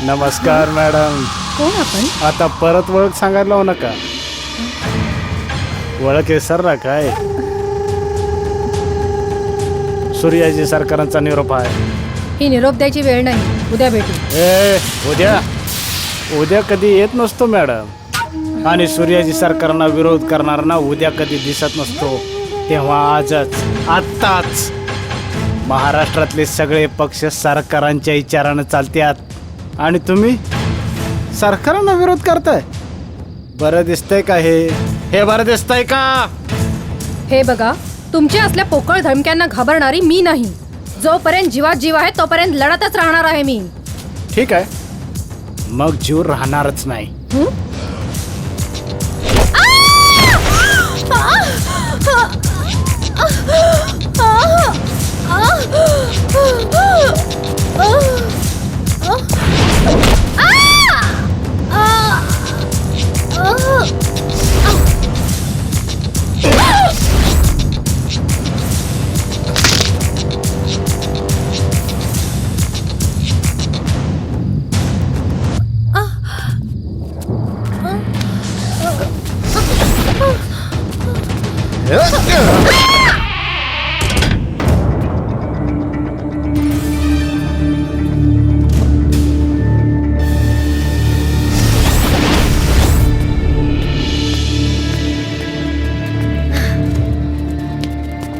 नमस्कार मॅडम. कोण आपण? आता परत ओळख सांगायला लावू नका. ओळख विसरला काय? सूर्याजी सरकारांचा निरोप आहे. ही निरोप द्यायची वेळ नाही, उद्या भेटू. उद्या कधी येत नसतो मॅडम. आणि सूर्याजी सरकारना विरोध करणाऱ्यांना उद्या कधी दिसत नसतो. तेव्हा आजच, आत्ताच महाराष्ट्रातले सगळे पक्ष सरकारांच्या विचारानं चालतात. आणि तुम्ही सरकारांना विरोध करताय. बरं दिसतंय का हे बरं दिसतंय का? हे बघा, तुमच्या असल्या पोकळ धमक्यांना घाबरणारी मी नाही. जोपर्यंत जीवात जीव आहे तोपर्यंत लढतच राहणार आहे मी. ठीक आहे, मग जीव राहणारच नाही.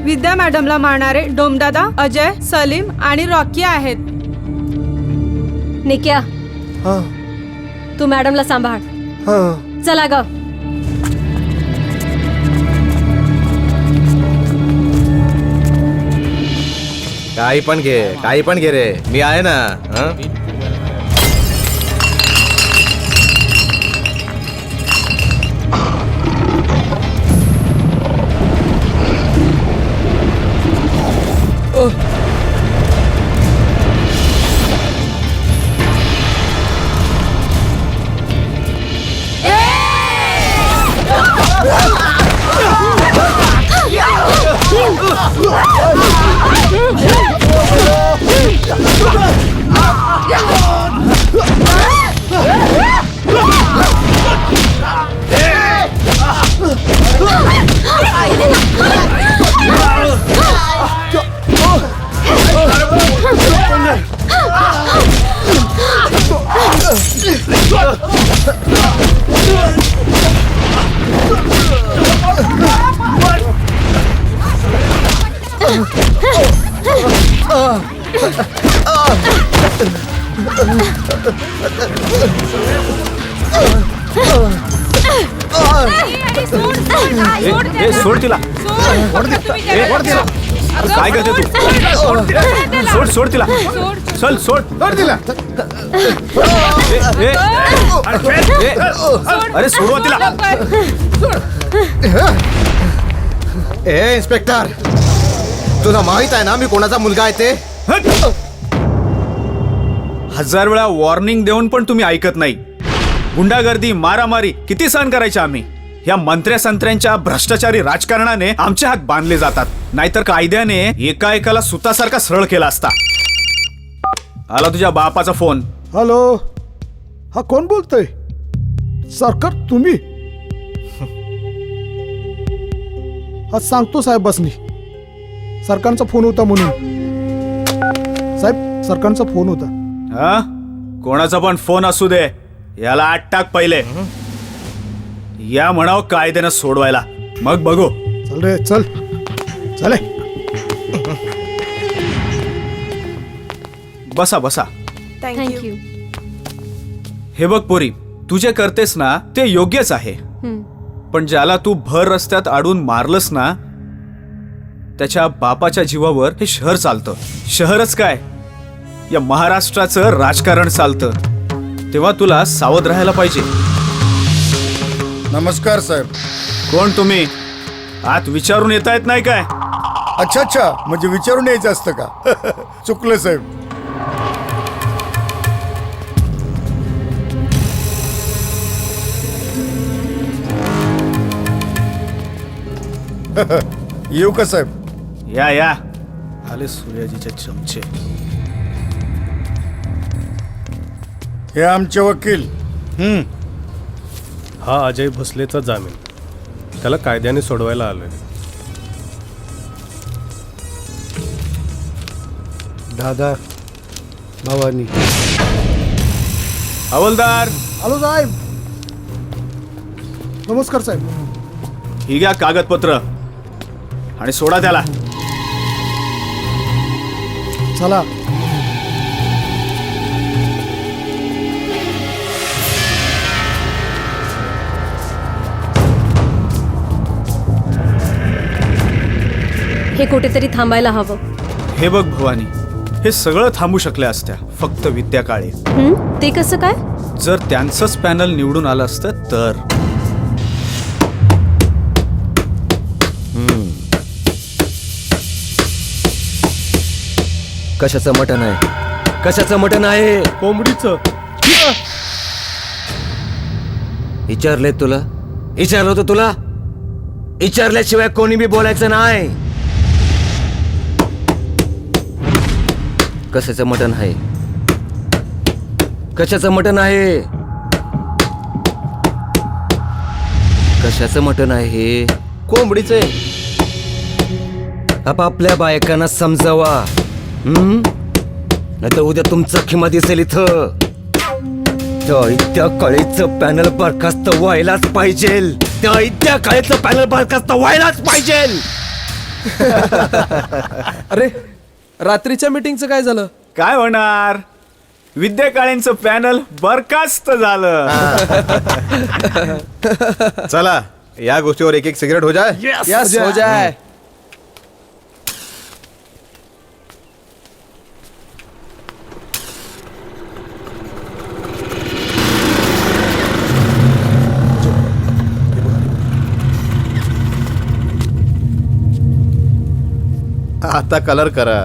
विद्या मॅडमला मारणारे डोमदादा, अजय, सलीम आणि रॉकी आहेत. निक्या, तू मॅडमला सांभाळ. चला ग. काही पण घे रे, मी आहे ना. सोड तिला. काय करते तू? सोड तिला. चल सोड तिला. अरे सोडवा तिला. ए इन्स्पेक्टर, तुला माहित आहे ना मी कोणाचा मुलगा आहे ते? 1000 वेळा वॉर्निंग देऊन पण तुम्ही ऐकत नाही. गुंडागर्दी, मारामारी किती सहन करायच्या आम्ही? या मंत्र्या संत्र्यांच्या भ्रष्टाचारी राजकारणाने आमचे हात बांधले जातात. नाहीतर कायद्याने एका सुतासारखा सरळ केला असता. आला तुझ्या बापाचा फोन. हॅलो, हा कोण बोलतोय? सरकार तुम्ही? हा सांगतो साहेब बसनी. सरकारचा फोन होता म्हणून. साहेब, सरकारचा फोन होता. हा, कोणाचा पण फोन असू दे, याला आत टाक पहिले. या म्हणाव कायद्यानं सोडवायला, मग बघू. चल रे, चल चले. बसा. थँक्यू. हे बघ पोरी, तू जे करतेस ना ते योग्यच आहे. पण ज्याला तू भर रस्त्यात अडून मारलंस ना, त्याच्या बापाच्या जीवावर हे शहर चालतं. शहरच काय, या महाराष्ट्राचं राजकारण चालतं. तेव्हा तुला सावध राहायला पाहिजे. नमस्कार साहेब. कोण तुम्ही? आत विचारून येता येत नाही काय? अच्छा, म्हणजे विचारून यायचं असतं का? चुकलं साहेब. येऊ का साहेब? या आले सूर्याजीचे चमचे. हे आमचे वकील. हा अजय भोसलेचा जामीन. त्याला कायद्याने सोडवायला आलोय. दादा भवानी. हवलदार, हॅलो साहेब. नमस्कार साहेब. ही घ्या कागदपत्र आणि सोडा त्याला. चला. हे कुठेतरी थांबायला हवं. हे बघ भवानी, हे सगळं थांबू शकल्या असत्या फक्त विद्या काळे. ते कसं काय? जर त्यांचंच पॅनल निवडून आलं असतं तर. कशाचं मटण आहे? कशाचं मटण आहे? कोंबडीचं. विचारले तुला? विचारलं होतं तुला? विचारल्याशिवाय कोणी बी बोलायचं नाही. कशाचं मटण आहे? कशाचं मटण आहे? कशाचं मटण आहे? कोंबडीचे. आपापल्या बायकांना समजावा. नाही तर उद्या तुमचा खिमा दिसेल इथं. त्या कळीचं पॅनल बरखास्त व्हायलाच पाहिजे. त्या कळीचं पॅनल बरखास्त व्हायलाच पाहिजे. अरे रात्रीच्या मीटिंगचं काय झालं? काय होणार? विद्या काळेंचं पॅनल बरखास्त झालं. चला या गोष्टीवर एक एक सिगरेट हो जाए. यस हो जाए. आता कलर करा.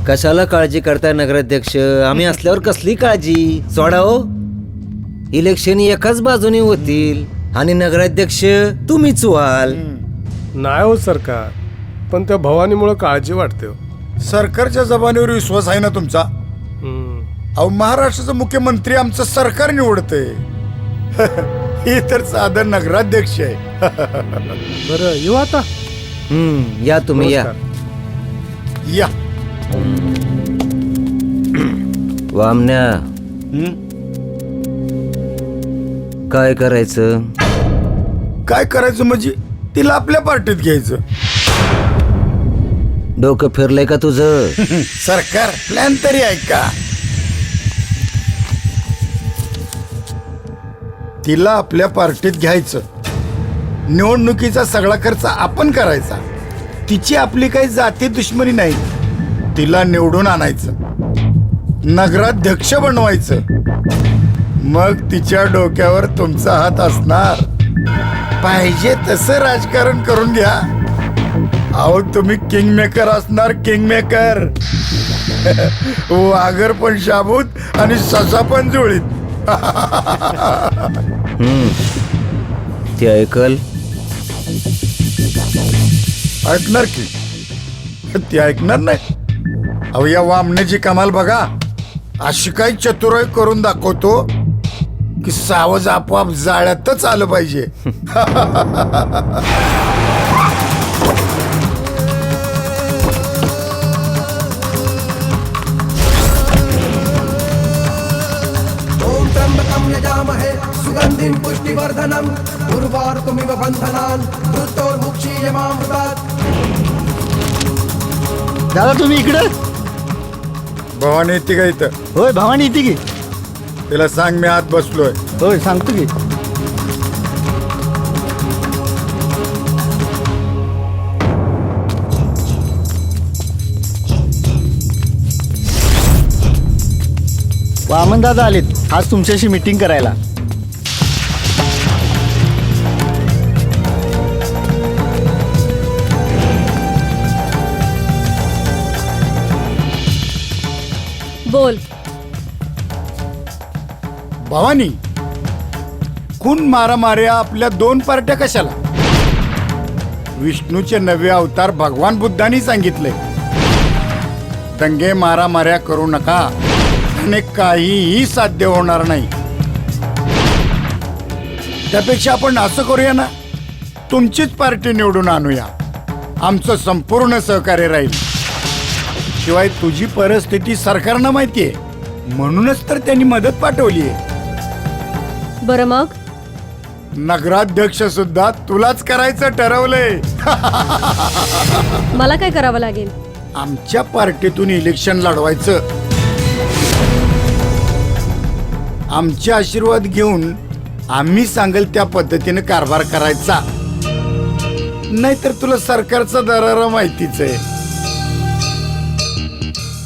कशाला काळजी करताय नगराध्यक्ष? आम्ही असल्यावर कसली काळजी? सोडा हो. इलेक्शन एकाच बाजूने होतील आणि नगराध्यक्ष तुम्हीच व्हाल. नाही हो सरकार, पण त्या भवानीमुळे काळजी वाटते हो. सरकारच्या जबानीवर विश्वास आहे ना तुमचा? अहो महाराष्ट्राचा मुख्यमंत्री आमचं सरकार निवडते. ही तर साधं नगराध्यक्ष आहे. बरं येऊ आता. या तुम्ही या. या वामन्या, काय करायचं? काय करायचं म्हणजे तिला आपल्या पार्टीत घ्यायचं. डोकं फिरलंय का तुझं? सरकार प्लॅन तरी आहे का? तिला आपल्या पार्टीत घ्यायचं. निवडणुकीचा सगळा खर्च आपण करायचा. तिची आपली काही जाती दुश्मनी नाही. तिला निवडून आणायचं, नगराध्यक्ष बनवायचं. मग तिच्या डोक्यावर तुमचा हात असणार. पाहिजे तसं राजकारण करून घ्या. अहो तुम्ही किंग मेकर असणार. King maker. वाघर पण शाबूत आणि ससा पण जुळीत. ते ऐकल. ऐकणार की? ती ऐकणार नाही. अहो या वामण्याची कमाल बघा. अशी काही चतुराई करून दाखवतो की सावज आपोआप जाळ्यातच आलं पाहिजे. ओम त्र्यंबकं यजामहे सुगंधिं पुष्टिवर्धनम् उर्वारुकमिव बन्धनान् मृत्योर्मुक्षीयमामृतात्. दादा तुम्ही इकडे. भवानी येते का इथं? होय भवानी येते की. तिला सांग मी आत बसलोय. होय सांगतो की. वामनदादा आलेत आज तुमच्याशी मीटिंग करायला. बोल. भवानी, खून मारामाऱ्या आपल्या 2 पार्ट्या कशाला? विष्णूचे नवे अवतार भगवान बुद्धांनी सांगितले, दंगे मारामाऱ्या करू नका आणि काहीही साध्य होणार नाही. त्यापेक्षा आपण असं करूया ना, तुमचीच पार्टी निवडून आणूया, आमचं संपूर्ण सहकार्य राहील. शिवाय तुझी परिस्थिती सरकारनं माहितीये, म्हणूनच तर त्यांनी मदत पाठवली आहे. बरं मग नगराध्यक्ष सुद्धा तुलाच करायचं ठरवलंय. मला काय करावं लागेल? आमच्या पार्टीतून इलेक्शन लढवायचं. आमचे आशीर्वाद घेऊन आम्ही सांगेल त्या पद्धतीने कारभार करायचा. नाहीतर तुला सरकारचा दरारा माहितीच आहे.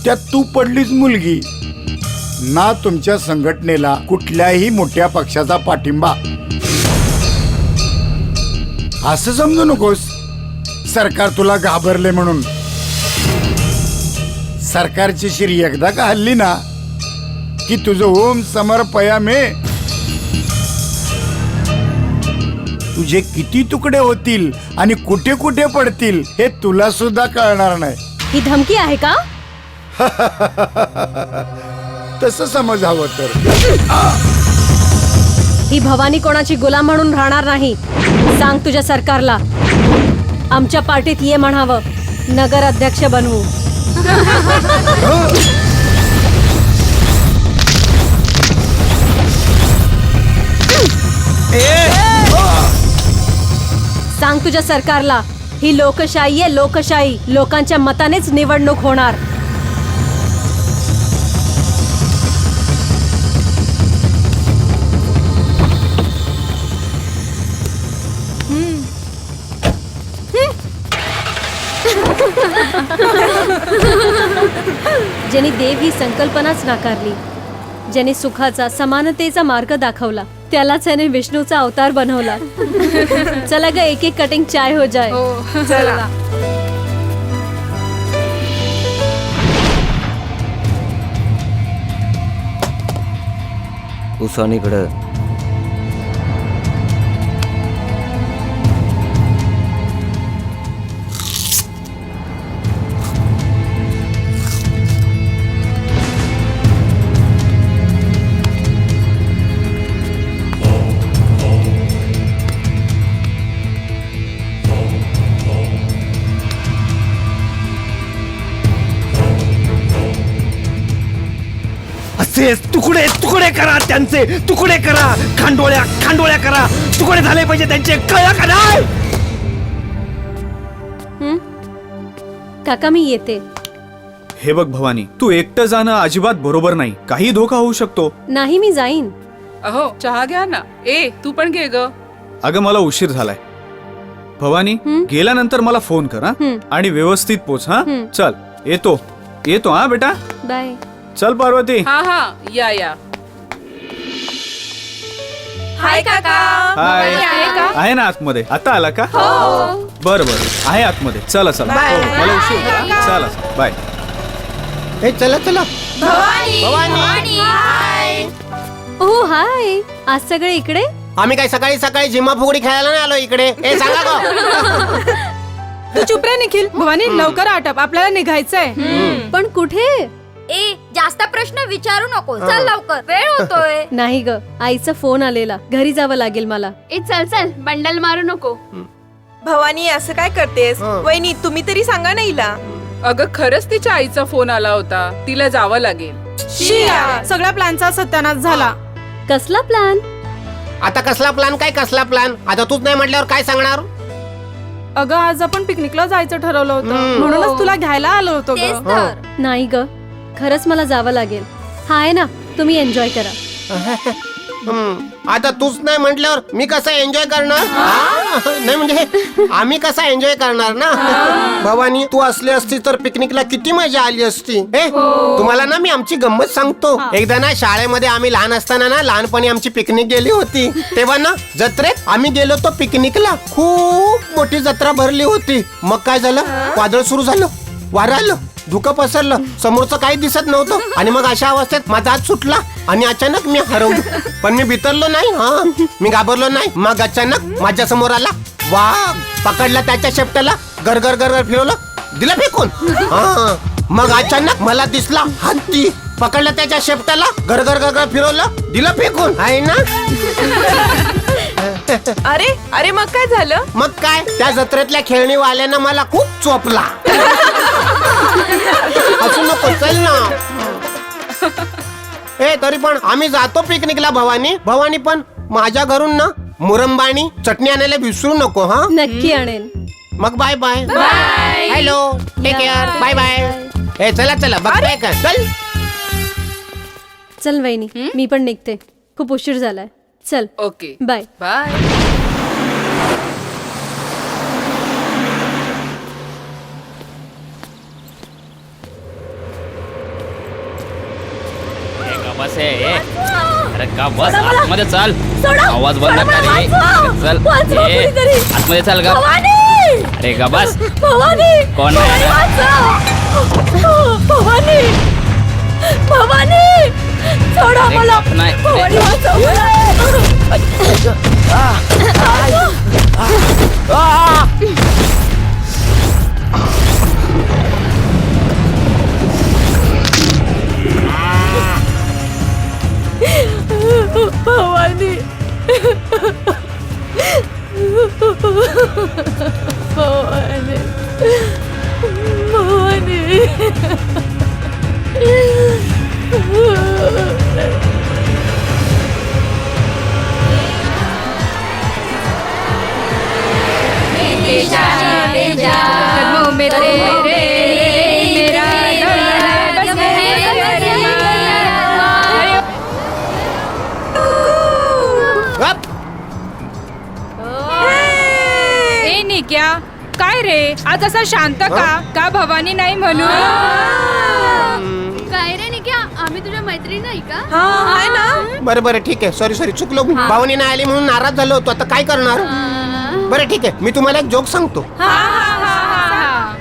त्यात तू पडलीच मुलगी, ना तुमच्या संघटनेला कुठल्याही मोठ्या पक्षाचा पाठिंबा. असं समजू नकोस सरकार तुला घाबरले म्हणून. सरकारची शिरी एकदा का हल्ली ना की तुझं ओम समर्पया मे तुझे किती तुकडे होतील आणि कुठे कुठे पडतील हे तुला सुद्धा कळणार नाही. ही धमकी आहे का? तसं समज हवं तर. ही भवानी कोणाची गुलाम म्हणून राहणार नाही. सांग तुझ्या सरकारला आमच्या पार्टीत ये म्हणावं, नगर अध्यक्ष बनवू. सांग तुझ्या सरकारला ही लोकशाही आहे, लोकशाही. लोकांच्या मतानेच निवडणूक होणार. ज्यांनी देव ही संकल्पनाच नाकारली, ज्यांनी सुखाचा समानतेचा मार्ग दाखवला, त्यालाच याने विष्णूचा अवतार बनवला. चला ग, एक एक कटिंग चाय हो जाए. चला. उसानीकडं तुकडे तुकडे करा, त्यांचे तुकडे करा, खांडोळ्या खांडोळ्या करा, तुकडे झाले पाहिजे त्यांचे. कळलं का नाही? काका मी येते. हे बघ भवानी, तू एकटं जाणं अजिबात बरोबर नाही. काही धोका होऊ शकतो. नाही, मी जाईन. अहो चहा घ्या ना. तू पण घे ग. अगं मला उशीर झालाय. भवानी, गेल्यानंतर मला फोन कर हा, आणि व्यवस्थित पोच हा. चल, येतो येतो हा बेटा. बाय. चल पार्वती. हा या. हाय काका. हाय. आहे ना आतमध्ये? आता आला का? बरं आहे आतमध्ये. चला चला. मला उशीर होता. चला बाय. चला चला. ओ हाय. आज सगळे इकडे? आम्ही काय सकाळी सकाळी जिम्मा फुगडी खेळायला नाही आलो इकडे. सांगा गो. तू चुप रे निखिल. भवानी लवकर आटप, आपल्याला निघायचंय. पण कुठे? जास्त प्रश्न विचारू नको. चल लवकर, वेळ होतोय. नाही ग, आईचा फोन आलेला, घरी जावं लागेल मला. चल बंडल मारू नको. भवानी असं काय करतेस? वहिनी तुम्ही तरी सांगा ना हिला. अगं खरंच तिच्या आईचा फोन आला होता, तिला जावं लागेल. सगळ्या प्लॅनचा सत्यानाश झाला. कसला प्लॅन? आता कसला प्लॅन? काय कसला प्लॅन? आता तूच नाही म्हटल्यावर काय सांगणार? अगं आज आपण पिकनिकला जायचं ठरवलं होतं, म्हणूनच तुला घ्यायला आलो होतो. नाही ग, खरंच मला जावं लागेल. हा आहे ना, तुम्ही एन्जॉय करा. आता तूच नाही म्हटल्यावर मी कसं एन्जॉय करणार? नाही म्हणजे आम्ही कसा एन्जॉय करणार ना. भवानी, तू असली असती तर पिकनिकला किती मजा आली असती. तुम्हाला ना मी आमची गंमत सांगतो. एकदा ना शाळेमध्ये आम्ही लहान असताना ना लहानपणी आमची पिकनिक गेली होती. तेव्हा ना जत्रेत आम्ही गेलो तो पिकनिकला. खूप मोठी जत्रा भरली होती. मग काय झालं, वादळ सुरू झालं, वारं आलं, धुकं पसरलं, समोरचं काही दिसत नव्हतं. आणि मग अशा अवस्थेत माझा हात सुटला आणि अचानक मी हरवलो. पण मी बितरलो नाही, मी घाबरलो नाही. मग अचानक माझ्या समोर आला वाघ. पकडला त्याच्या शेपटाला, गरगर गरगर फिरवलं, दिला फेकून. मग अचानक मला दिसला हत्ती. पकडला त्याच्या शेपटाला, गरगर गरगर फिरवलं, दिलं फेकून. आहे ना. अरे अरे मग काय झालं? मग काय, त्या जत्रेतल्या खेळणीवाल्यानं मला खूप चोपला. असू नको, चल ना. तरी पण आम्ही जातो पिकनिकला भवानी. भवानी पण माझ्या घरून ना मुरंबाणी चटणी आणायला विसरू नको. हा, नक्की आणेन. मग bye bye. Hello, take care, bye bye. चला चला, बघताय का, चल. चल वहिनी, मी पण निघते, खूप उशीर झालाय. चल, ओके, बाय. बाय. बस अरे का बस आतमध्ये चाल. आवाज बंद कर रे. चल आतमध्ये चाल का. अरे का बस. कोण भवानी, भवानी, सोडा मला. भवानी, भवानी, क्या काय रे, आज असा शांत का भवानी नाही म्हणून? काय रे निक्या, आम्ही तुझ्या मैत्रीण नाही का? आहे ना. बरं बरं, ठीक आहे. सॉरी चुकलो. भावनी नाही आली म्हणून नाराज झालो होतो. आता काय करणार. बरं ठीक आहे, मी तुम्हाला एक जोक सांगतो.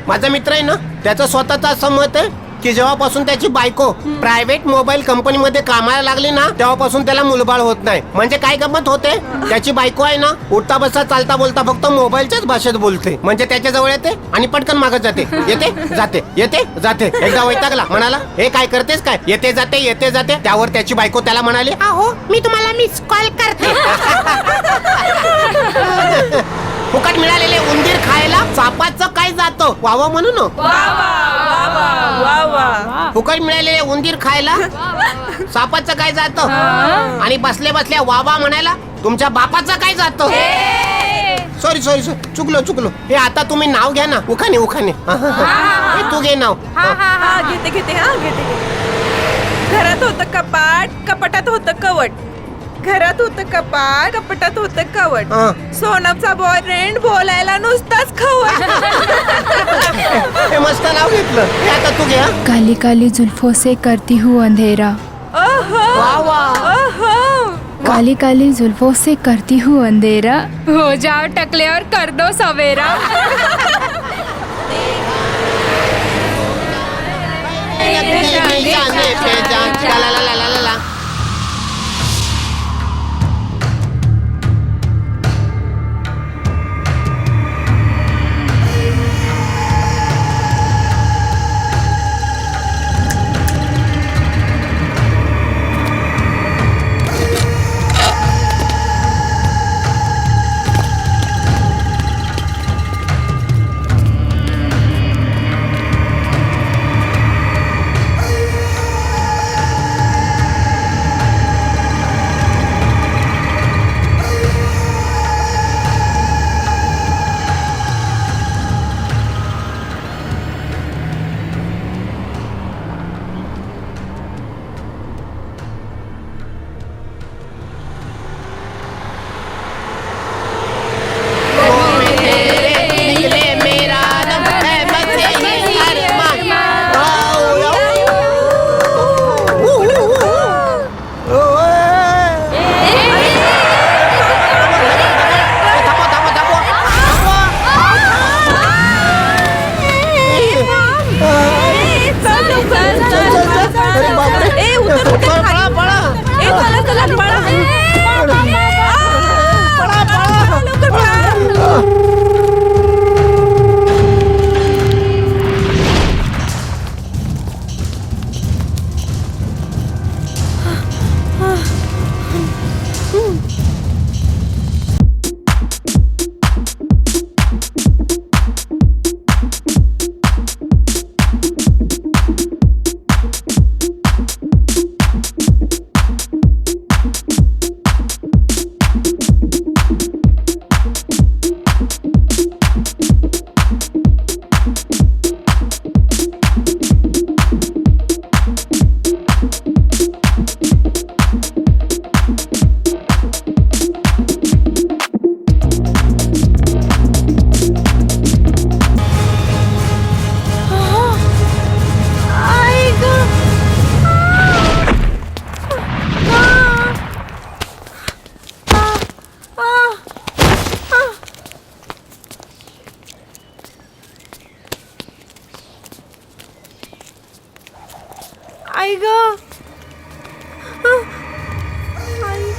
माझा मित्र आहे ना, त्याचं स्वतःचं असं मत आहे की जेव्हापासून त्याची बायको प्रायव्हेट मोबाईल कंपनीमध्ये कामाला लागली ना, तेव्हापासून त्याला मुलबाळ होत नाही. म्हणजे काय गंमत होते, त्याची बायको आहे ना, उठता बसता चालता बोलता फक्त मोबाईलच्याच भाषेत बोलते. म्हणजे त्याच्या जवळ येते आणि पटकन मागत जाते. येते जाते, येते जाते. एकदा वैतागला, म्हणाला हे काय करतेस काय, येते जाते येते जाते. त्यावर त्याची बायको त्याला म्हणाली, अहो मी तुम्हाला मिस कॉल करते. फुकट मिळालेले उंदीर खायला सापाचं काय जातं, वावा म्हणून. फुकट मिळालेले उंदीर खायला सापाचं काय जातं, आणि बसल्या बसल्या वावा म्हणायला तुमच्या बापाचं काय जातं. सॉरी चुकलो. हे आता तुम्ही नाव घ्या ना, उखाणे. हे तू घे नाव. घेते. घरात होतं कपाट, कपाटात होतं कवट. घरात होतं कपाट, कपाटात होतं कवट. सोनमचा बॉयफ्रेंड बोलायला नुसताच खवट. हे मस्त नाव घेतलं. हे आता तू घ्या. काली काली जुल्फों से करती हूँ अंधेरा. काली काली जुल्फों से करती हूँ अंधेरा. हो जाओ टकले और कर दो सवेरा. आई ग आई.